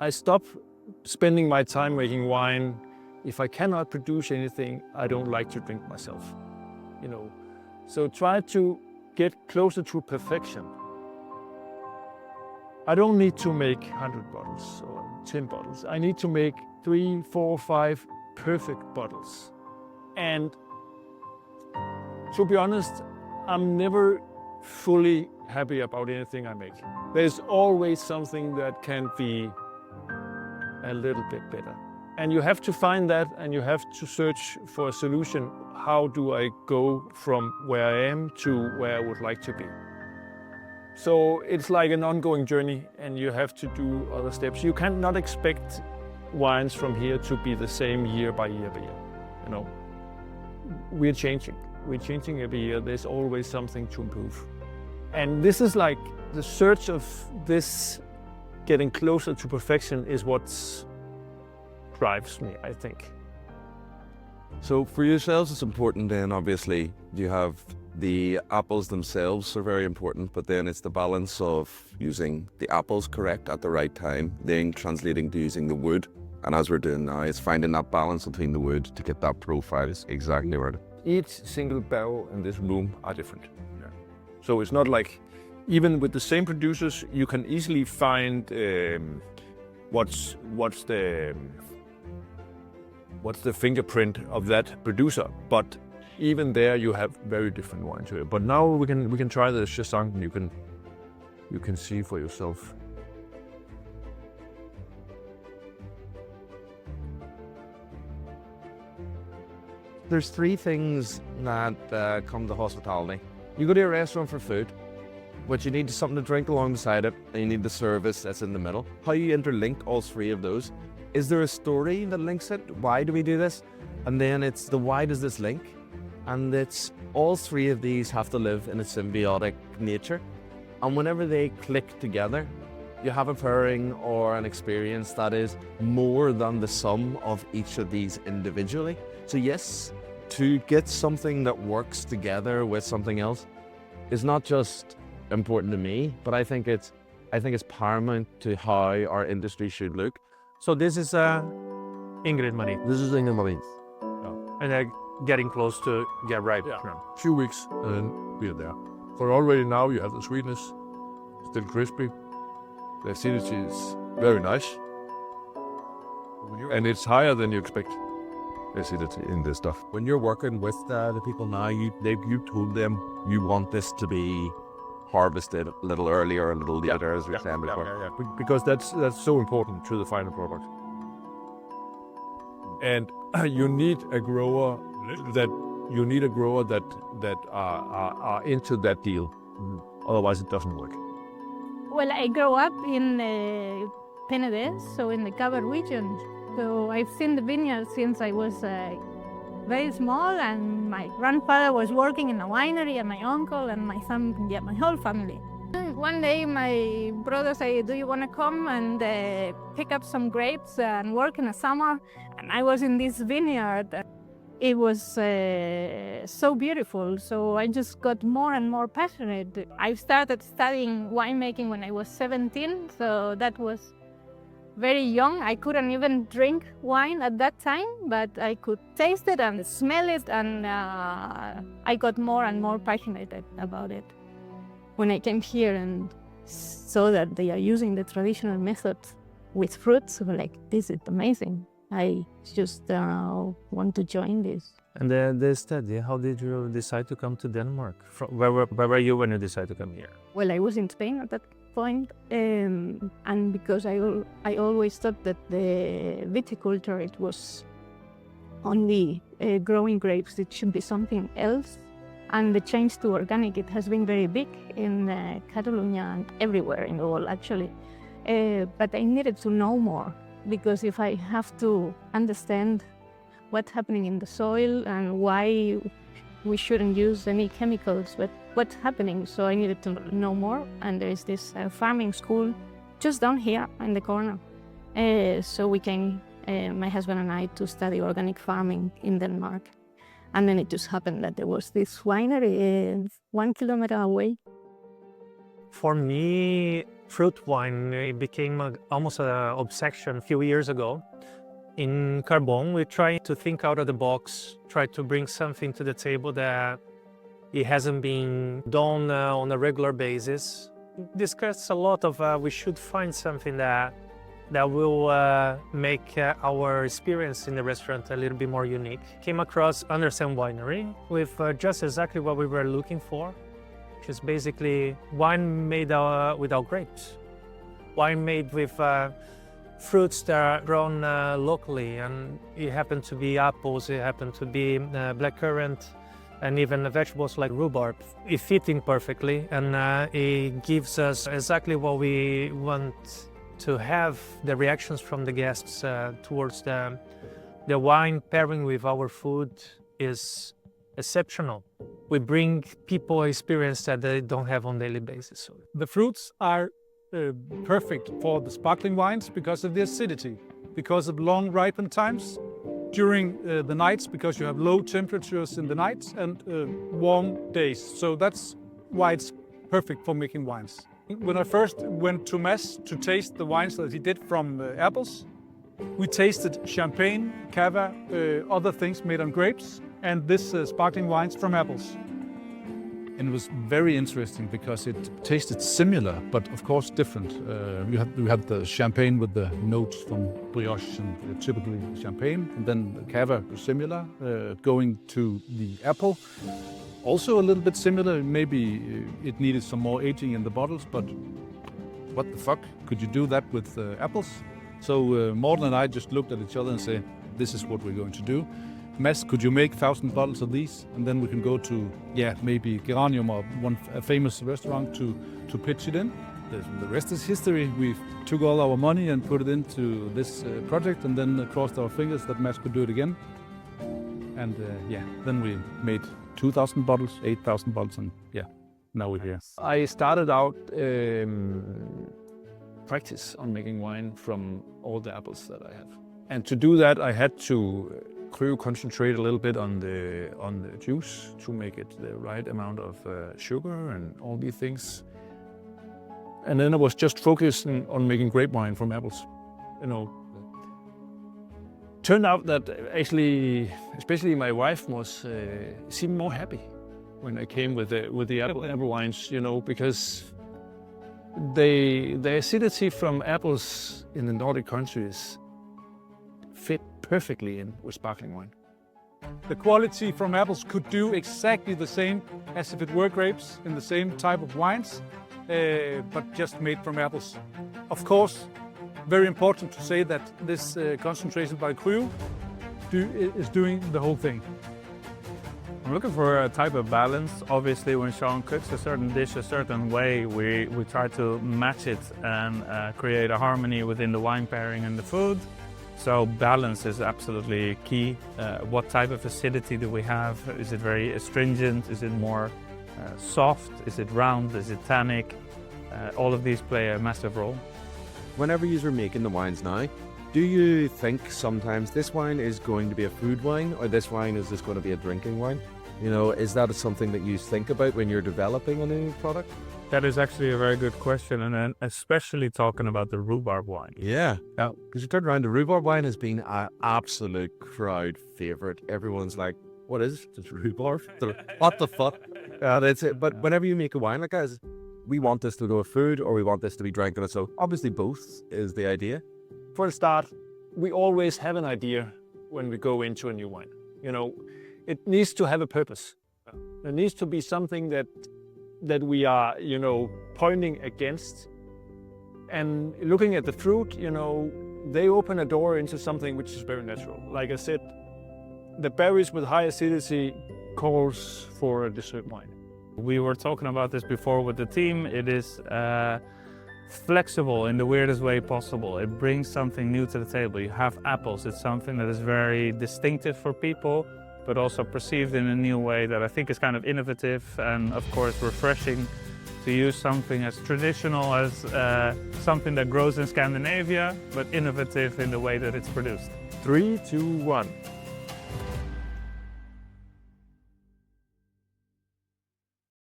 I stop spending my time making wine. If I cannot produce anything, I don't like to drink myself, you know. So try to get closer to perfection. I don't need to make 100 bottles or 10 bottles. I need to make 3, 4, 5 perfect bottles. And to be honest, I'm never fully happy about anything I make. There's always something that can be a little bit better. And you have to find that, and you have to search for a solution. How do I go from where I am to where I would like to be? So it's like an ongoing journey, and you have to do other steps. You cannot expect wines from here to be the same year by year by year. You know, we're changing. We're changing every year. There's always something to improve. And this is like the search of this getting closer to perfection is what drives me, I think. So for yourselves, it's important then, obviously, you have the apples themselves are very important, but then it's the balance of using the apples correct at the right time, then translating to using the wood. And as we're doing now, it's finding that balance between the wood to get that profile is exactly right. Each single barrel in this room are different. Yeah. So it's not like, even with the same producers, you can easily find what's the fingerprint of that producer. But even there, you have very different wines here. But now we can try the Chassagne, and you can see for yourself. There's 3 things that come to hospitality. You go to a restaurant for food, but you need something to drink alongside it, and you need the service that's in the middle. How you interlink all 3 of those. Is there a story that links it? Why do we do this? And then it's the why does this link? And it's all 3 of these have to live in a symbiotic nature. And whenever they click together, you have a pairing or an experience that is more than the sum of each of these individually. So yes, to get something that works together with something else is not just important to me, but I think it's paramount to how our industry should look. So this is Ingrid Marie. This is Ingrid Marie. And they're getting close to get ripe. Yeah. A few weeks and then we're there. For already now you have the sweetness, still crispy. The acidity is very nice. And it's higher than you expect, acidity in this stuff. When you're working with the people now, you told them you want this to be harvested a little earlier, a little later, as we said before. Yeah. Because that's so important to the final product. And you need a grower that are into that deal. Otherwise, it doesn't work. Well, I grew up in Penedès, so in the Caber region. So I've seen the vineyard since I was very small, and my grandfather was working in a winery, and my uncle and my whole family. One day my brother said, do you want to come and pick up some grapes and work in the summer? And I was in this vineyard. It was so beautiful, so I just got more and more passionate. I started studying winemaking when I was 17, so that was very young. I couldn't even drink wine at that time, but I could taste it and smell it, and I got more and more passionate about it. When I came here and saw that they are using the traditional methods with fruits, I was like, this is amazing. I just want to join this. And the study, how did you decide to come to Denmark? Where were you when you decided to come here? Well, I was in Spain at that point, and because I always thought that the viticulture, it was only growing grapes, it should be something else. And the change to organic, it has been very big in Catalonia and everywhere in the world, actually. But I needed to know more, because if I have to understand what's happening in the soil and why we shouldn't use any chemicals, but what's happening, so I needed to know more. And there is this farming school just down here in the corner. So we came, my husband and I, to study organic farming in Denmark. And then it just happened that there was this winery 1 kilometer away. For me, fruit wine it became almost an obsession a few years ago. In Carbon, we try to think out of the box, try to bring something to the table that it hasn't been done on a regular basis. Discuss a lot of we should find something that will make our experience in the restaurant a little bit more unique. Came across Andersen Winery with just exactly what we were looking for, which is basically wine made without grapes. Wine made with fruits that are grown locally, and it happened to be apples, it happened to be blackcurrant, and even vegetables like rhubarb. It fit in perfectly, and it gives us exactly what we want to have. The reactions from the guests towards the wine pairing with our food is exceptional. We bring people experience that they don't have on a daily basis. The fruits are perfect for the sparkling wines because of the acidity, because of long ripen times, during the nights because you have low temperatures in the nights, and warm days. So that's why it's perfect for making wines. When I first went to Maçãs to taste the wines that he did from apples, we tasted champagne, cava, other things made on grapes, and this sparkling wines from apples. And it was very interesting because it tasted similar, but of course different. We had the champagne with the notes from brioche and typically champagne, and then the cava was similar, going to the apple. Also a little bit similar, maybe it needed some more aging in the bottles, but what the fuck, could you do that with apples? So Morten and I just looked at each other and said, this is what we're going to do. Mads, could you make 1,000 bottles of these? And then we can go to, maybe Geranium or a famous restaurant to pitch it in. The rest is history. We took all our money and put it into this project, and then crossed our fingers that Mads could do it again. And then we made 2,000 bottles, 8,000 bottles, and now we're here. I started out practice on making wine from all the apples that I have. And to do that, I had to concentrate a little bit on the juice to make it the right amount of sugar and all these things. And then I was just focusing on making grape wine from apples. Turned out that actually, especially my wife seemed more happy when I came with the apple wines, because the acidity from apples in the Nordic countries fit perfectly in with sparkling wine. The quality from apples could do exactly the same as if it were grapes in the same type of wines, but just made from apples. Of course, very important to say that this concentration by Cru is doing the whole thing. I'm looking for a type of balance. Obviously, when Sean cooks a certain dish a certain way, we try to match it and create a harmony within the wine pairing and the food. So balance is absolutely key. What type of acidity do we have? Is it very astringent? Is it more soft? Is it round? Is it tannic? All of these play a massive role. Whenever you're making the wines now, do you think sometimes this wine is going to be a food wine, or this wine is just going to be a drinking wine? Is that something that you think about when you're developing a new product? That is actually a very good question, and then especially talking about the rhubarb wine. Yeah, because you turn around, the rhubarb wine has been an absolute crowd favorite. Everyone's like, what is it? It's rhubarb? What the fuck? That's it. But whenever you make a wine like that, we want this to go with food, or we want this to be drank on it. So obviously both is the idea. For the start, we always have an idea when we go into a new wine. It needs to have a purpose. There needs to be something that we are, pointing against. And looking at the fruit, they open a door into something which is very natural. Like I said, the berries with high acidity calls for a dessert wine. We were talking about this before with the team. It is flexible in the weirdest way possible. It brings something new to the table. You have apples. It's something that is very distinctive for people, but also perceived in a new way that I think is kind of innovative and, of course, refreshing to use something as traditional as something that grows in Scandinavia, but innovative in the way that it's produced. 3, 2, 1.